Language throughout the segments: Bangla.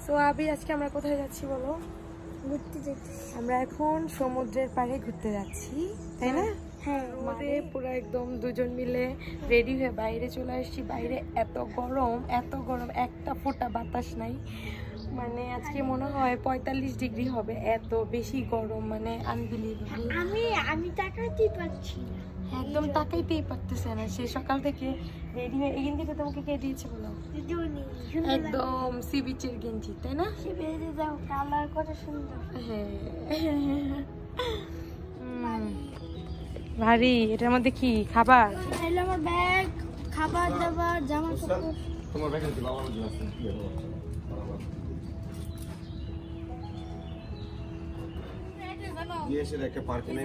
সো আবির, আজকে আমরা কোথায় যাচ্ছি বলো? ঘুরতে যাচ্ছি আমরা এখন সমুদ্রের পাড়ে ঘুরতে যাচ্ছি, তাই না? হ্যাঁ, রোদে পুরো একদম দুজন মিলে রেডি হয়ে বাইরে চলে আসছি। বাইরে এত গরম, একটা ফোঁটা বাতাস নাই। মানে আজকে মনে হয় 45 ডিগ্রি হবে, এত বেশি গরম, মানে আনবিলিভেবল। আমি তাকাতেই পারছি না, একদম তাকাইতেই পারতেছে না। সে সকাল থেকে রেডি হয়ে। এই গেঞ্জিটা তোমাকে কে দিয়েছে বলো? একদম সি বিচের গেঞ্জি, তাই না? কালার কত সুন্দর। হ্যাঁ, ভারী। এটার মধ্যে কি খাবার? আমার ব্যাগ, খাবার দাবার, জামা কাপড়। তোমার ব্যাগে দিবা, আমার জন্য আছে কি হবে? ये से लेके पार्क में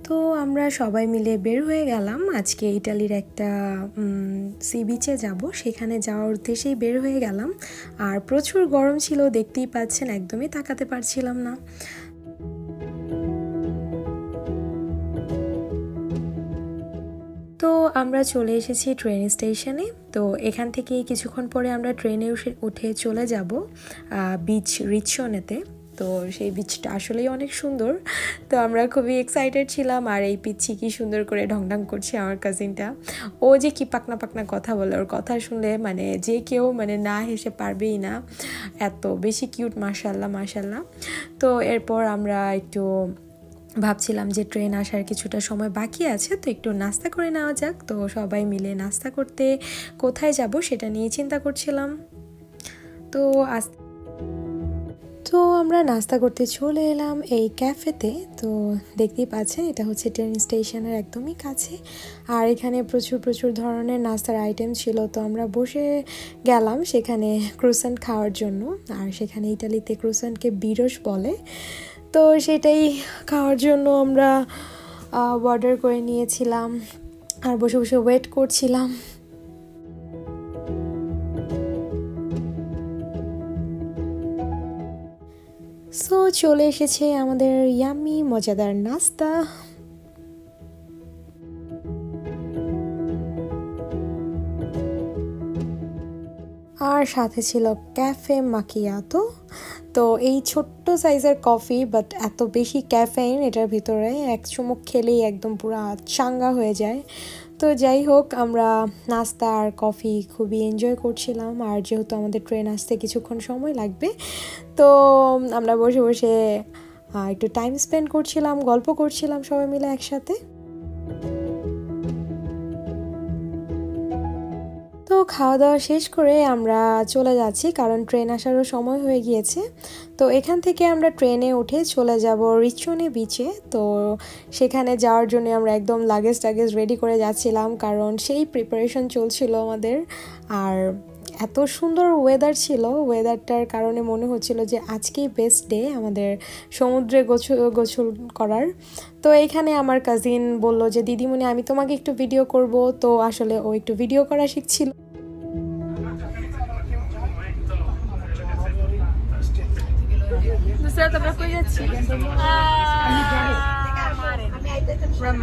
তো আমরা সবাই মিলে বের হয়ে গেলাম। আজকে ইটালির একটা সি বিচে যাব, সেখানে যাওয়ার উদ্দেশ্যেই বের হয়ে গেলাম। আর প্রচুর গরম ছিল, দেখতেই পাচ্ছেন, একদমই তাকাতে পারছিলাম না। তো আমরা চলে এসেছি ট্রেন স্টেশনে। তো এখান থেকে কিছুক্ষণ পরে আমরা ট্রেনে উঠে চলে যাব বিচ রিচনেতে। তো সেই বিচটা আসলেই অনেক সুন্দর। তো আমরা খুবই এক্সাইটেড ছিলাম। আর এই পিচ্ছি কি সুন্দর করে ঢংঢং করছে আমার কাজিনটা। ও যে কি পাকনা পাকনা কথা বলে, ওর কথা শুনলে মানে যে কেউ মানে না হেসে পারবেই না, এত বেশি কিউট, মাশাল্লাহ মাশাল্লাহ। তো এরপর আমরা একটু ভাবছিলাম যে ট্রেন আসার কিছুটা সময় বাকি আছে, তো একটু নাস্তা করে নেওয়া যাক। তো সবাই মিলে নাস্তা করতে কোথায় যাব সেটা নিয়ে চিন্তা করছিলাম। তো আমরা নাস্তা করতে চলে এলাম এই ক্যাফেতে। তো দেখতেই পাচ্ছেন, এটা হচ্ছে ট্রেন স্টেশনের একদমই কাছে। আর এখানে প্রচুর ধরনের নাস্তার আইটেম ছিল। তো আমরা বসে গেলাম সেখানে ক্রুসেন্ট খাওয়ার জন্য। আর সেখানে ইটালিতে ক্রুসেন্টকে বিরস বলে। তো সেটাই খাওয়ার জন্য আমরা অর্ডার করে নিয়েছিলাম আর বসে বসে ওয়েট করছিলাম। সো চলে এসেছে আমাদের ইয়াম্মি মজাদার নাস্তা। আর সাথে ছিল ক্যাফে মাকিয়াতো। তো এই ছোট্ট সাইজের কফি, বাট এত বেশি ক্যাফেইন এটার ভিতরে, এক চুমুক খেলেই একদম পুরো চাঙ্গা হয়ে যায়। তো যাই হোক, আমরা নাস্তা আর কফি খুবই এনজয় করছিলাম। আর যেহেতু আমাদের ট্রেন আসতে কিছুক্ষণ সময় লাগবে, তো আমরা বসে বসে একটু টাইম স্পেন্ড করছিলাম, গল্প করছিলাম সবাই মিলে একসাথে। তো খাওয়া দাওয়া শেষ করে আমরা চলে যাচ্ছি, কারণ ট্রেন আসারও সময় হয়ে গিয়েছে। তো এখান থেকে আমরা ট্রেনে উঠে চলে যাব রিচনে বিচে। তো সেখানে যাওয়ার জন্য আমরা একদম লাগেজ রেডি করে যাচ্ছিলাম, কারণ সেই প্রিপারেশন চলছিল আমাদের। আর এত সুন্দর ওয়েদার ছিল, ওয়েদারটার কারণে মনে হচ্ছিল যে আজকেই বেস্ট ডে আমাদের সমুদ্রে গোসল করার। তো এইখানে আমার কাজিন বলল যে দিদিমণি, আমি তোমাকে একটু ভিডিও করব। তো আসলে ও একটু ভিডিও করা শিখছিল।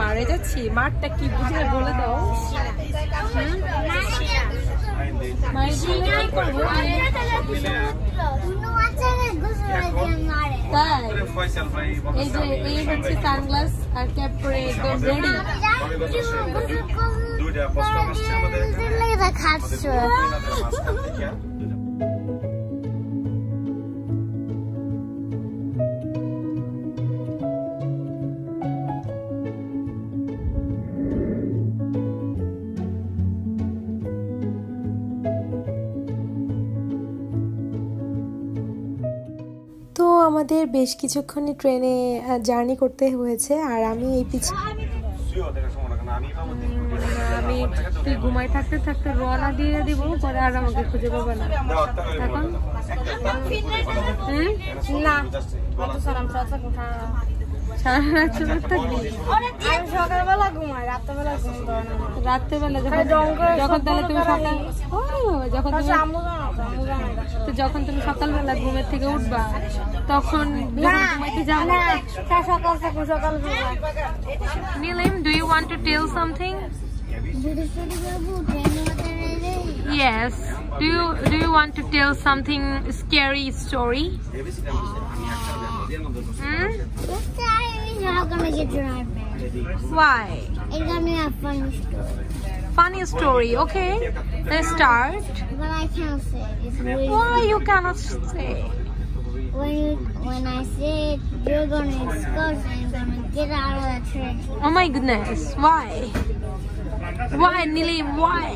মারে যাচ্ছি, মাঠটা কি বুঝে বলে দাও। এই যে এই হচ্ছে সানগ্লাস আর ক্যাপ পরে একদম রেডি। তো আমাদের বেশ কিছুক্ষণ ট্রেনে জার্নি করতে হয়েছে। আর আমি এই তুই ঘুমাই থাকতে রওনা দিয়ে দিব, পরে আর আমাকে খুঁজে পাবে না। এখন না সকালবেলা ঘুমাই, রাত্রেবেলা যখন তুমি সকালবেলা ঘুমের থেকে উঠবা, তখন ঘুমাইতে যাও না। সকাল Nilim, do you want to tell something? Yes. Do you want to tell something scary story? This time is not gonna get your nightmare. Why? It's gonna be a funny story. Funny story. Okay. Let's start. But I can't say it. It's really Why you cannot say? when I say it, you're gonna explode and you're gonna get out of the church. Oh my goodness. Why? Why, Nilim? Why?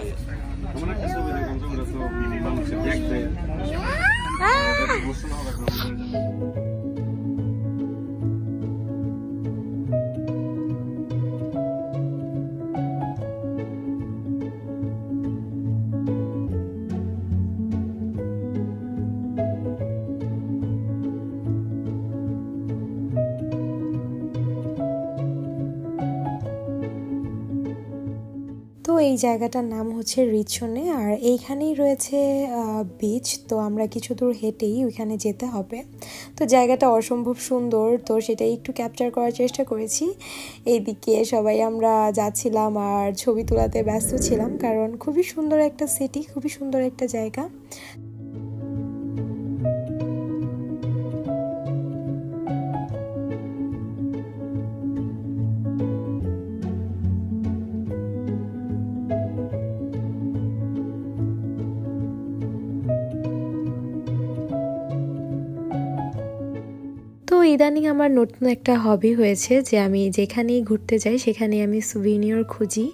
তো এই জায়গাটার নাম হচ্ছে রিচনে, আর এইখানেই রয়েছে বিচ। তো আমরা কিছু দূর হেঁটেই ওইখানে যেতে হবে। তো জায়গাটা অসম্ভব সুন্দর, তো সেটাই একটু ক্যাপচার করার চেষ্টা করেছি। এইদিকে সবাই আমরা যাচ্ছিলাম আর ছবি তোলাতে ব্যস্ত ছিলাম, কারণ খুবই সুন্দর একটা সিটি, খুবই সুন্দর একটা জায়গা। তো ইদানিং আমার নতুন একটা হবি হয়েছে যে আমি যেখানেই ঘুরতে যাই সেখানে আমি সুভিনিয়র খুঁজি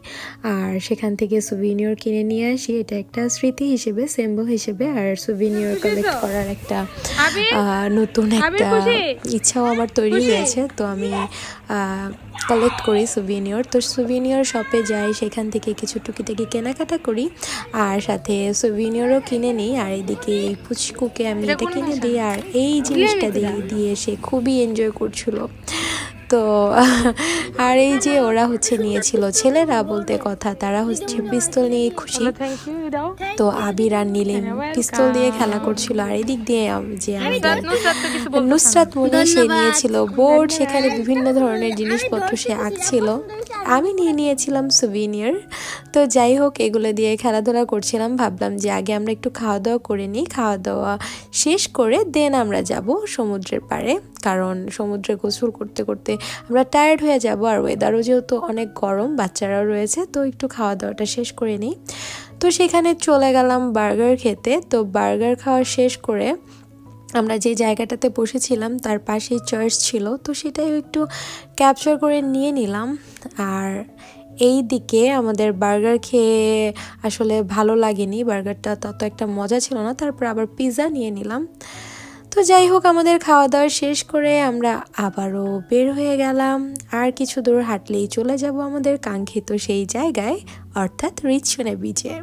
আর সেখান থেকে সুভিনিয়র কিনে নিয়ে আসি। এটা একটা স্মৃতি হিসেবে, সিম্বল হিসেবে, আর সুভিনিয়র কালেক্ট করার একটা নতুন একটা ইচ্ছাও আমার তৈরি হয়েছে। তো আমি কালেক্ট করি সুভিনিয়র। তো সুভিনিয়র শপে যাই, সেখান থেকে কিছু টুকিটাকি কেনাকাটা করি আর সাথে সুভিনিয়রও কিনে নিই। আর এদিকে এই পুচকুকে আমি এটা কিনে দিই আর এই জিনিসটা দিয়ে সে খুবই এনজয় করছিল। তো আর এই যে ওরা হচ্ছে নিয়েছিল, ছেলেরা বলতে কথা, তারা হচ্ছে পিস্তল নিয়ে খুশি। তো আবির আর নীলিম পিস্তল দিয়ে খেলা করছিল। আর এদিক দিয়ে যে আমাদের নুসরাত মুনি, সে নিয়েছিল বোর্ড, সেখানে বিভিন্ন ধরনের জিনিসপত্র সে আঁকছিল। আমি নিয়ে নিয়েছিলাম সুভিনিয়র। তো যাই হোক, এগুলো দিয়ে খেলাধুলা করছিলাম। ভাবলাম যে আগে আমরা একটু খাওয়া দাওয়া করে নিই, খাওয়া দাওয়া শেষ করে দেন আমরা যাব সমুদ্রের পাড়ে, কারণ সমুদ্রে গোসল করতে করতে আমরা টায়ার্ড হয়ে যাব। আর ওয়েদারও যেহেতু অনেক গরম, বাচ্চারাও রয়েছে, তো একটু খাওয়া দাওয়াটা শেষ করে নিই। তো সেখানে চলে গেলাম বার্গার খেতে। তো বার্গার খাওয়া শেষ করে আমরা যে জায়গাটাতে বসেছিলাম তার পাশেই চার্চ ছিল, তো সেটাই একটু ক্যাপচার করে নিয়ে নিলাম। আর এই দিকে আমাদের বার্গার খেয়ে আসলে ভালো লাগেনি, বার্গারটা তত একটা মজা ছিল না। তারপর আবার পিৎজা নিয়ে নিলাম। তো যাই হোক, আমাদের খাওয়া দাওয়া শেষ করে আমরা আবারও বের হয়ে গেলাম। আর কিছু দূর হাঁটলেই চলে যাব আমাদের কাঙ্ক্ষিত সেই জায়গায়, অর্থাৎ রিচনে বিচে।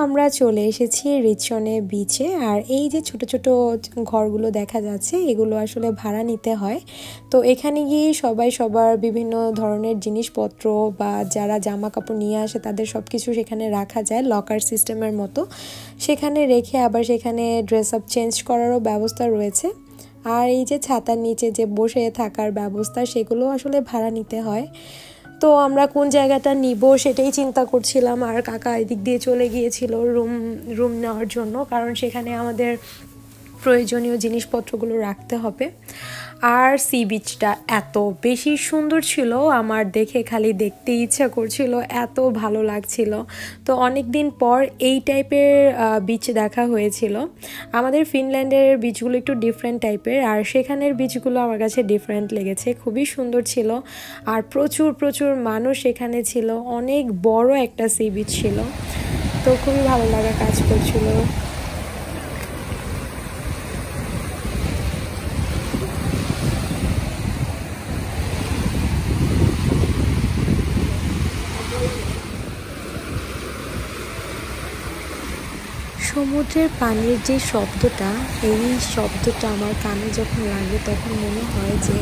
আমরা চলে এসেছি রিচনে বিচে। আর এই যে ছোট ছোট ঘরগুলো দেখা যাচ্ছে, এগুলো আসলে ভাড়া নিতে হয়। তো এখানে গিয়ে সবাই সবার বিভিন্ন ধরনের জিনিসপত্র বা যারা জামা কাপড় নিয়ে আসে তাদের সব কিছু সেখানে রাখা যায়, লকার সিস্টেমের মতো। সেখানে রেখে আবার সেখানে ড্রেস আপ চেঞ্জ করারও ব্যবস্থা রয়েছে। আর এই যে ছাতার নিচে যে বসে থাকার ব্যবস্থা, সেগুলো আসলে ভাড়া নিতে হয়। তো আমরা কোন জায়গাটা নিব সেটাই চিন্তা করছিলাম। আর কাকা এদিক দিয়ে চলে গিয়েছিল রুম নেওয়ার জন্য, কারণ সেখানে আমাদের প্রয়োজনীয় জিনিসপত্রগুলো রাখতে হবে। আর সি বিচটা এত বেশি সুন্দর ছিল, আমার দেখে খালি দেখতে ইচ্ছা করছিল, এত ভালো লাগছিল। তো অনেক দিন পর এই টাইপের বিচ দেখা হয়েছিল। আমাদের ফিনল্যান্ডের বিচগুলো একটু ডিফারেন্ট টাইপের, আর সেখানের বিচগুলো আমার কাছে ডিফারেন্ট লেগেছে, খুবই সুন্দর ছিল। আর প্রচুর প্রচুর মানুষ এখানে ছিল, অনেক বড় একটা সি বিচ ছিল। তো খুবই ভালো লাগা কাজ করছিল। সমুদ্রের পানির যে শব্দটা, এই শব্দটা আমার কানে যখন লাগে তখন মনে হয় যে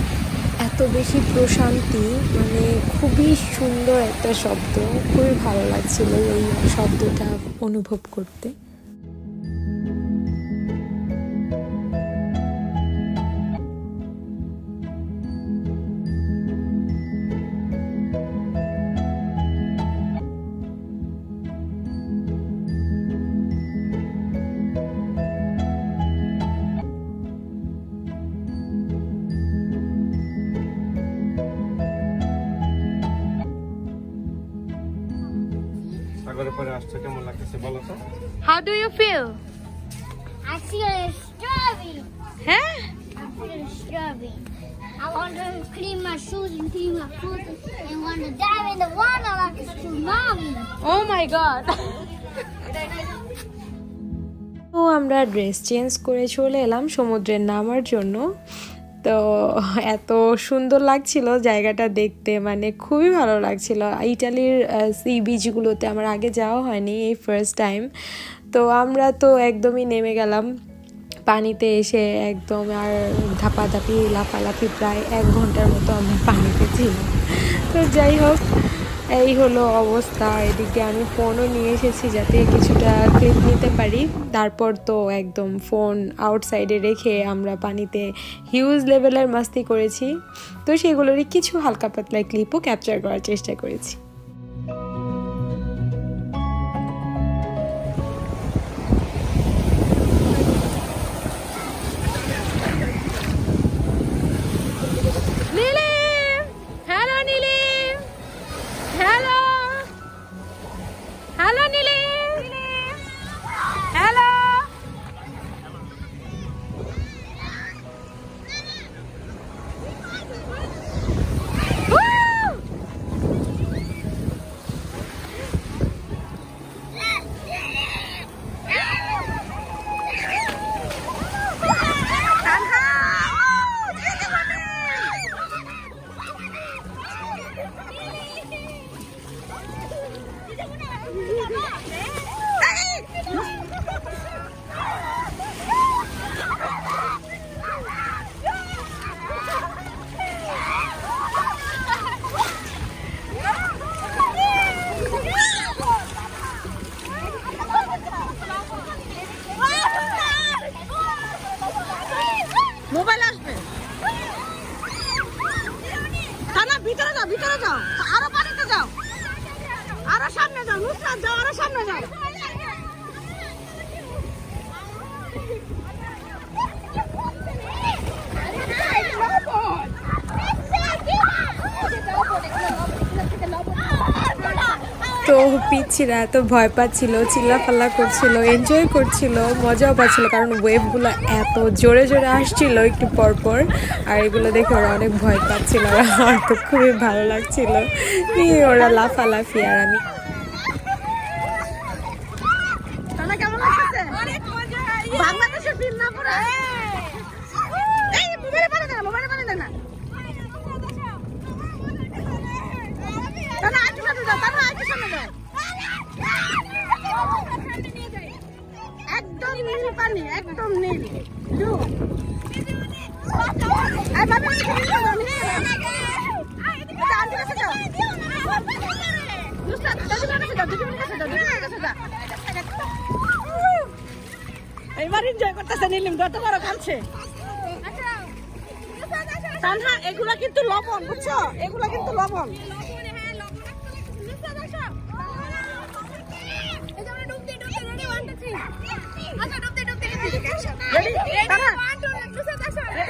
এত বেশি প্রশান্তি, মানে খুবই সুন্দর একটা শব্দ। খুবই ভালো লাগছিল এই শব্দটা অনুভব করতে। সাগরের পরে আসছে কেমন লাগতেছে বলো তো? How do you feel? I feel a strawberry. Huh? I feel a strawberry. I want to clean my shoes and clean my foot and want to dive in the water like a tsunami. Oh my god. তো আমরা ড্রেস চেঞ্জ করে চলে এলাম সমুদ্রে নামার জন্য। তো এত সুন্দর লাগছিল জায়গাটা দেখতে, মানে খুবই ভালো লাগছিল। ইটালির সি বিচগুলোতে আমার আগে যাওয়া হয়নি, এই ফার্স্ট টাইম। তো আমরা তো একদমই নেমে গেলাম পানিতে, এসে একদম আর ধাপাধাপি লাফালাফি প্রায় 1 ঘন্টার মতো আমরা পানিতে ছিলাম। তো যাই হোক, এই হলো অবস্থা। এদিকে আমি ফোনও নিয়ে এসেছি যাতে কিছুটা ক্লিপ নিতে পারি। তারপর তো একদম ফোন আউটসাইডে রেখে আমরা পানিতে হিউজ লেভেলের মাস্তি করেছি। তো সেগুলোরই কিছু হালকা পাতলা ক্লিপও ক্যাপচার করার চেষ্টা করেছি। মোবাইল আসবে। তানা ভিতরে যাও, ভিতরে যাও, আরো পানিতে যাও, আরো সামনে যাও, নুসরাত যাও, আরো সামনে যাও। তো পিচ্ছিরা তো ভয় পাচ্ছিল, চিল্লাফাল্লা করছিল, এনজয় করছিল, মজাও পাচ্ছিল, কারণ ওয়েভগুলো এত জোরে জোরে আসছিল একটু পরপর। আর এগুলো দেখে ওরা অনেক ভয় পাচ্ছিল, আর আমার তো খুবই ভালো লাগছিল ওরা লাফালাফি। আর আমি কেমন লাগছে? বাংলাদেশের ফিল না পুরো। এই মোবাইলে পানি দেনা, মোবাইলে পানি দেনা। তানা আইতে সামনে যাও, তানা আইতে সামনে যাও। একদম নীল পানি, একদম নীল। জু এই বাবা নিচে যাও, নিচে যাও। আচ্ছা আন্টি কাছে যাও। নুসরাত দাদিমার কাছে যাও, দাদিমার কাছে যাও, দাদিমার কাছে যাও। এইবার এনজয় করতেছে নীলিম, যত বড় কাঁদছে। তানহা এগুলা কিন্তু লবণ, বুঝছো? এগুলা কিন্তু লবণ।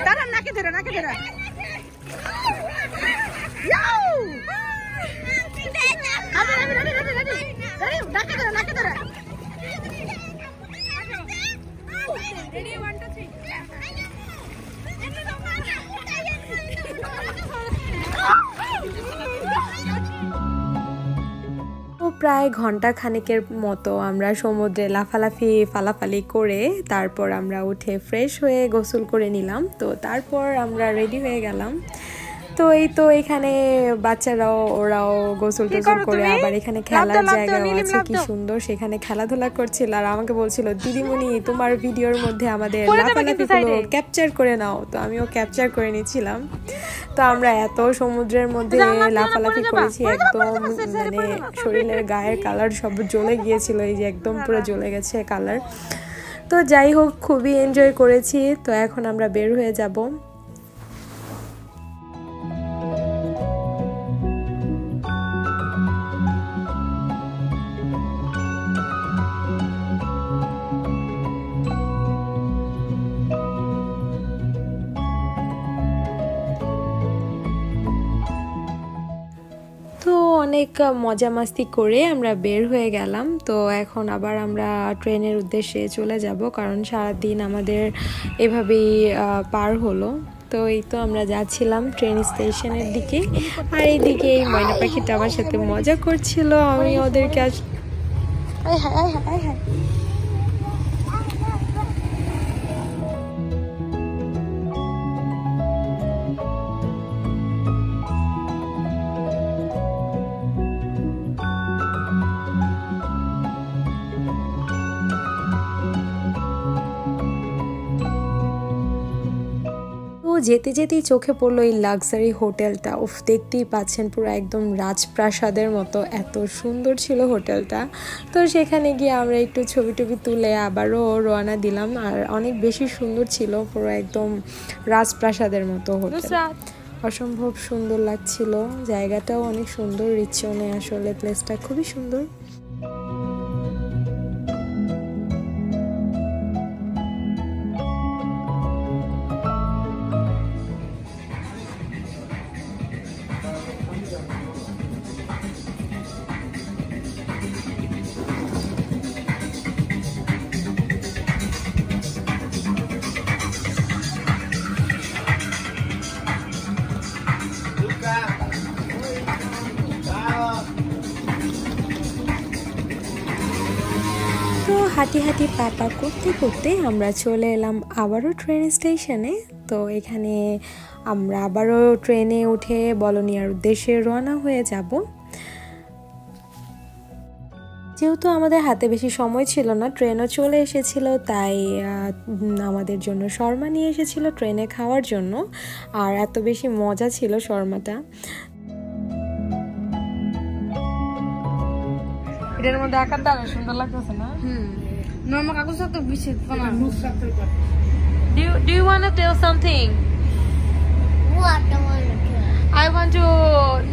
তারা নাকে ধরে, নাকে ধরে। নাকে ধরে, নাকে ধরে। প্রায় ঘন্টা খানেকের মতো আমরা সমুদ্রে লাফালাফি ফালাফালি করে তারপর আমরা উঠে ফ্রেশ হয়ে গোসল করে নিলাম। তো তারপর আমরা রেডি হয়ে গেলাম। তো এই তো এখানে বাচ্চারাও ওরাও গোসল টোসল করে আবার এখানে খেলার জায়গাও আছে কি সুন্দর, সেখানে খেলাধুলা করছিল আর আমাকে বলছিল দিদিমণি তোমার ভিডিওর মধ্যে আমাদের লাফালাফিগুলো ক্যাপচার করে নাও। তো আমিও ক্যাপচার করে নিয়েছিলাম। তো আমরা এত সমুদ্রের মধ্যে লাফালাফি করেছি, একদম মানে শরীরের গায়ের কালার সব জ্বলে গিয়েছিল, এই যে একদম পুরো জ্বলে গেছে কালার। তো যাই হোক খুবই এনজয় করেছি। তো এখন আমরা বের হয়ে যাব। তো অনেক মজা মাস্তি করে আমরা বের হয়ে গেলাম। তো এখন আবার আমরা ট্রেনের উদ্দেশ্যে চলে যাব, কারণ সারাদিন আমাদের এভাবেই পার হলো। তো এই তো আমরা যাচ্ছিলাম ট্রেন স্টেশনের দিকে, আর এইদিকে এই ময়না পাখিটা আমার সাথে মজা করছিল। আমি ওদেরকে যেতে যেতেই চোখে পড়লো এই লাক্সারি হোটেলটা। উফ, দেখতেই পাচ্ছেন পুরো একদম রাজপ্রাসাদের মতো, এত সুন্দর ছিল হোটেলটা। তো সেখানে গিয়ে আমরা একটু ছবি টবি তুলে আবারও রওনা দিলাম। আর অনেক বেশি সুন্দর ছিল, পুরো একদম রাজপ্রাসাদের মতো হোটেল, অসম্ভব সুন্দর লাগছিল। জায়গাটাও অনেক সুন্দর, রিচনে আসলে প্লেসটা খুবই সুন্দর। হাঁটি হাঁটি পাপা করতে করতে আমরা চলে এলাম আবারও ট্রেন স্টেশনে। তো এখানে আমরা আবারও ট্রেনে উঠে বলোনিয়ার উদ্দেশ্যে রওনা হয়ে যাব। যেহেতু আমাদের হাতে বেশি সময় ছিল না, ট্রেনও চলে এসেছিল, তাই আমাদের জন্য শর্মা নিয়ে এসেছিল ট্রেনে খাওয়ার জন্য। আর এত বেশি মজা ছিল শর্মাটা। এটার মধ্যে আকারটা সুন্দর লাগতেছে না? নরমাল কাগজ তো বেশি কমা। Do you want to tell something? What do I want to tell? I want to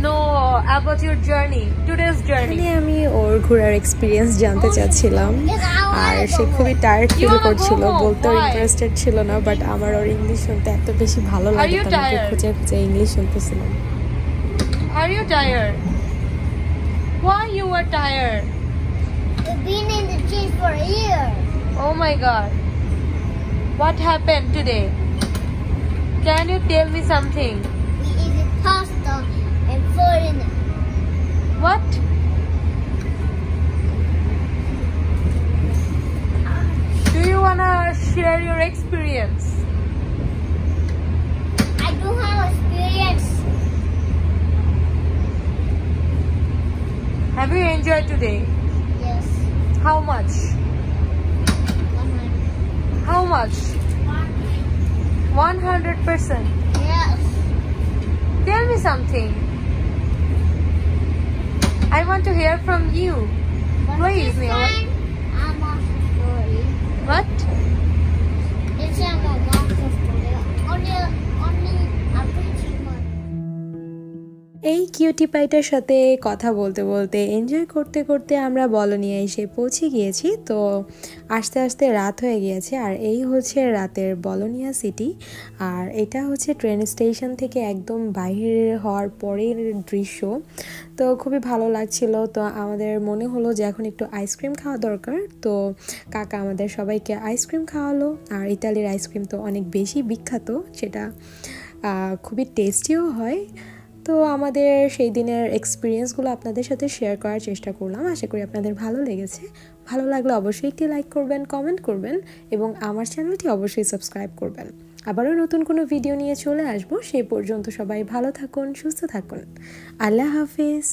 know about your journey, today's journey. আমি ওর ঘোরার এক্সপিরিয়েন্স জানতে চাচ্ছিলাম, আর সে খুবই টায়ার্ড ফিল করছিল, বলতে ইন্টারেস্টেড ছিল না। বাট আমার ওর ইংলিশ শুনতে এত বেশি ভালো লাগে, তাকে খুঁজে খুঁজে English শুনতেছিলাম। Are you tired? Why you were tired? We've been in the gym for a year. Oh my God. What happened today? Can you tell me something? We eat pasta and food in it. What? Do you wanna share your experience? I do have experience. Have you enjoyed today? Yes. How much? 100. How much? 100%. Yes. Tell me something. I want to hear from you. But Please, this Neil. time, I'm not story. What? This time I'm not story. Only a pretty one. এই কিউটি পাইটার সাথে কথা বলতে বলতে এনজয় করতে করতে আমরা বলোনিয়া এসে পৌঁছে গিয়েছি। তো আস্তে আস্তে রাত হয়ে গিয়েছে, আর এই হচ্ছে রাতের বলোনিয়া সিটি। আর এটা হচ্ছে ট্রেন স্টেশন থেকে একদম বাইরে হওয়ার পরের দৃশ্য। তো খুবই ভালো লাগছিল। তো আমাদের মনে হলো যে এখন একটু আইসক্রিম খাওয়া দরকার। তো কাকা আমাদের সবাইকে আইসক্রিম খাওয়ালো। আর ইতালির আইসক্রিম তো অনেক বেশি বিখ্যাত, সেটা খুবই টেস্টিও হয়। তো আমাদের সেই দিনের এক্সপিরিয়েন্সগুলো আপনাদের সাথে শেয়ার করার চেষ্টা করলাম। আশা করি আপনাদের ভালো লেগেছে। ভালো লাগলে অবশ্যই একটি লাইক করবেন, কমেন্ট করবেন এবং আমার চ্যানেলটি অবশ্যই সাবস্ক্রাইব করবেন। আবারও নতুন কোনো ভিডিও নিয়ে চলে আসবো। সেই পর্যন্ত সবাই ভালো থাকুন, সুস্থ থাকুন। আল্লাহ হাফিজ।